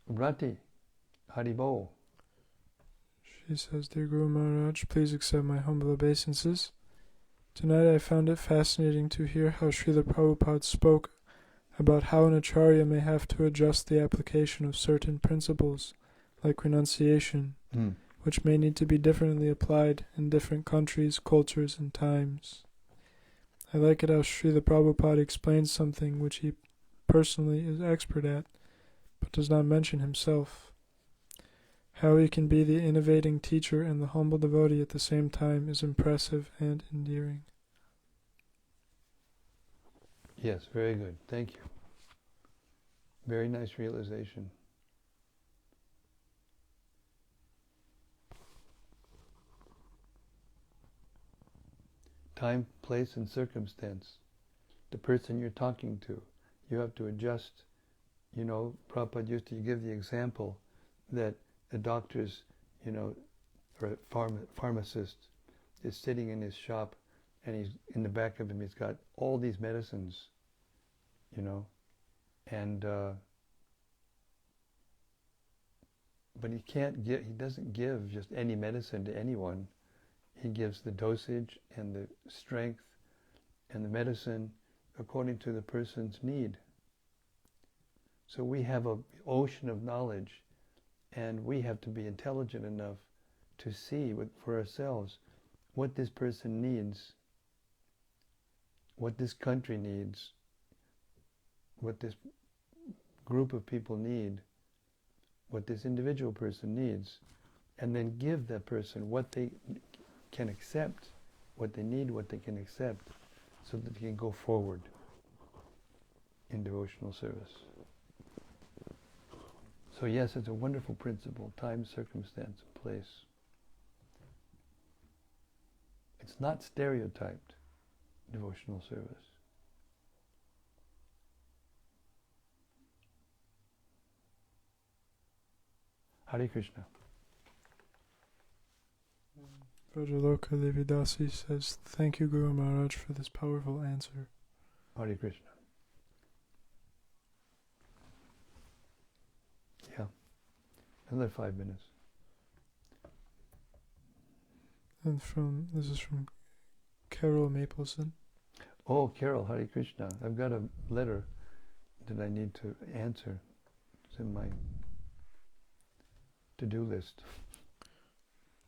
Rati, Haribol. She says, Dear Guru Maharaj, please accept my humble obeisances. Tonight I found it fascinating to hear how Srila Prabhupada spoke about how an acharya may have to adjust the application of certain principles, like renunciation, which may need to be differently applied in different countries, cultures, and times. I like it how Srila Prabhupada explains something which he personally is expert at, but does not mention himself. How he can be the innovating teacher and the humble devotee at the same time is impressive and endearing. Yes, very good. Thank you. Very nice realization. Time, place, and circumstance. The person you're talking to, you have to adjust. Prabhupada used to give the example that a doctor's, or a pharmacist is sitting in his shop, and he's in the back of him, he's got all these medicines, and but he doesn't give just any medicine to anyone. He gives the dosage and the strength and the medicine according to the person's need. So we have an ocean of knowledge, and we have to be intelligent enough to see for ourselves what this person needs, what this country needs, what this group of people need, what this individual person needs, and then give that person what they can accept, what they need, what they can accept, so that they can go forward in devotional service. So yes, it's a wonderful principle, time, circumstance, and place. It's not stereotyped, devotional service. Hare Krishna. Vrajaloka Devidasi says, Thank you, Guru Maharaj, for this powerful answer. Hare Krishna. Yeah. Another 5 minutes. And this is from Carol Mapleson. Oh, Carol, Hare Krishna. I've got a letter that I need to answer. It's in my to-do list.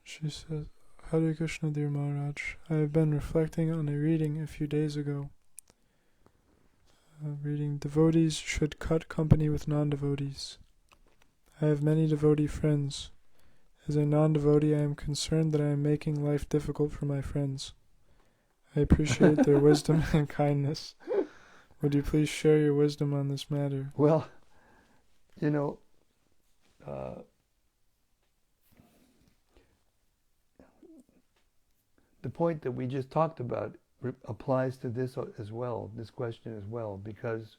She says, Hare Krishna, dear Maharaj. I have been reflecting on a reading a few days ago. Reading, devotees should cut company with non-devotees. I have many devotee friends. As a non-devotee, I am concerned that I am making life difficult for my friends. I appreciate their wisdom and kindness. Would you please share your wisdom on this matter? Well, the point that we just talked about applies to this as well, this question as well, because,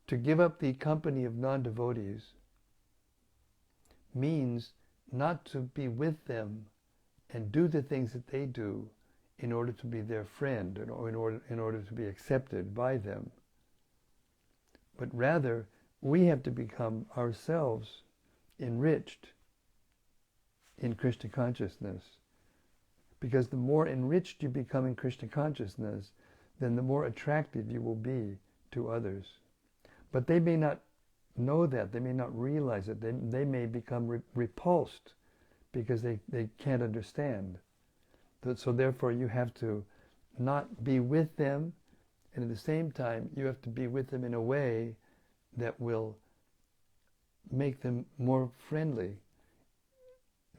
to give up the company of non-devotees means not to be with them and do the things that they do in order to be their friend or in order to be accepted by them. But rather, we have to become ourselves enriched in Krishna consciousness. Because the more enriched you become in Krishna consciousness, then the more attractive you will be to others. But they may not know that, they may not realize it, they may become repulsed because they can't understand. So therefore you have to not be with them, and at the same time you have to be with them in a way that will make them more friendly.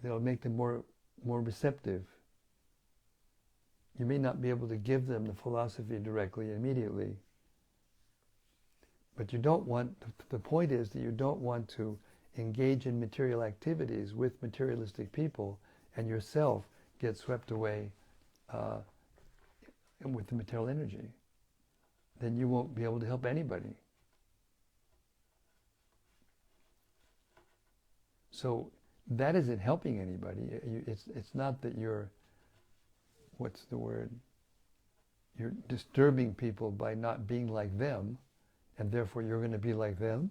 They'll make them more receptive. You may not be able to give them the philosophy directly, immediately. But you don't want, the point is that you don't want to engage in material activities with materialistic people and yourself get swept away with the material energy. Then you won't be able to help anybody. So that isn't helping anybody. It's not that you're, what's the word? You're disturbing people by not being like them, and therefore you're going to be like them.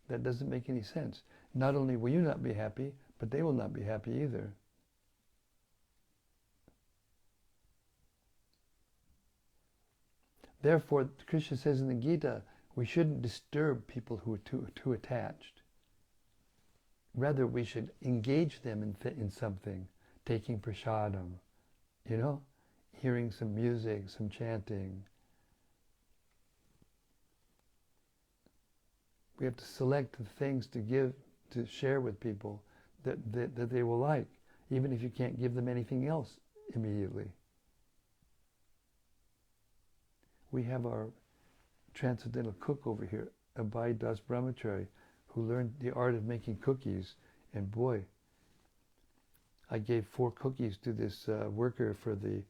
That doesn't make any sense. Not only will you not be happy, but they will not be happy either. Therefore, Krishna says in the Gita, we shouldn't disturb people who are too attached. Rather, we should engage them in something, taking prasadam, hearing some music, some chanting. We have to select the things to share with people that they will like, even if you can't give them anything else immediately. We have our transcendental cook over here, Abhay Das Brahmachari, who learned the art of making cookies, and boy, I gave 4 cookies to this worker for the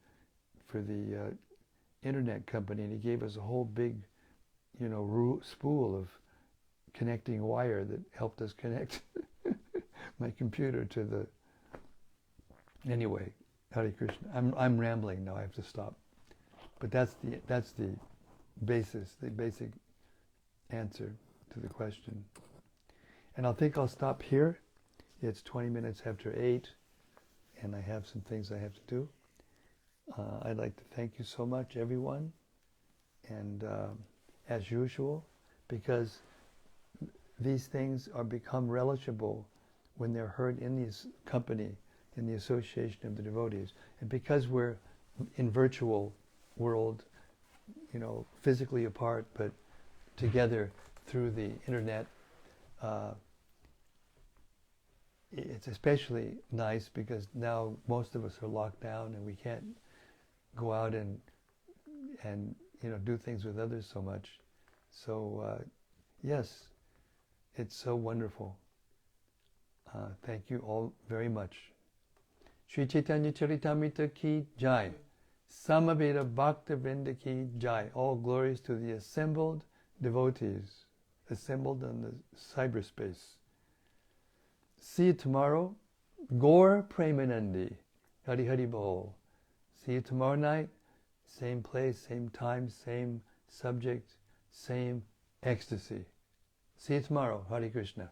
internet company, and he gave us a whole big, spool of connecting wire that helped us connect my computer to the. Anyway, Hare Krishna. I'm rambling now. I have to stop. But that's the basic answer to the question. And I think I'll stop here. It's 20 minutes after 8, and I have some things I have to do. I'd like to thank you so much, everyone, and as usual, because these things become relishable when they're heard in this company, in the association of the devotees. And because we're in virtual world, physically apart, but together through the internet, it's especially nice because now most of us are locked down and we can't go out and do things with others so much. So yes, it's so wonderful. Thank you all very much. Sri Caitanya-caritämrta ki jai. Samaveta Bhakta Vrinda ki jai. All glories to the assembled devotees, assembled on the cyberspace. See you tomorrow. Gaur Premanandi. Hari Hari Bol. See you tomorrow night. Same place, same time, same subject, same ecstasy. See you tomorrow. Hare Krishna.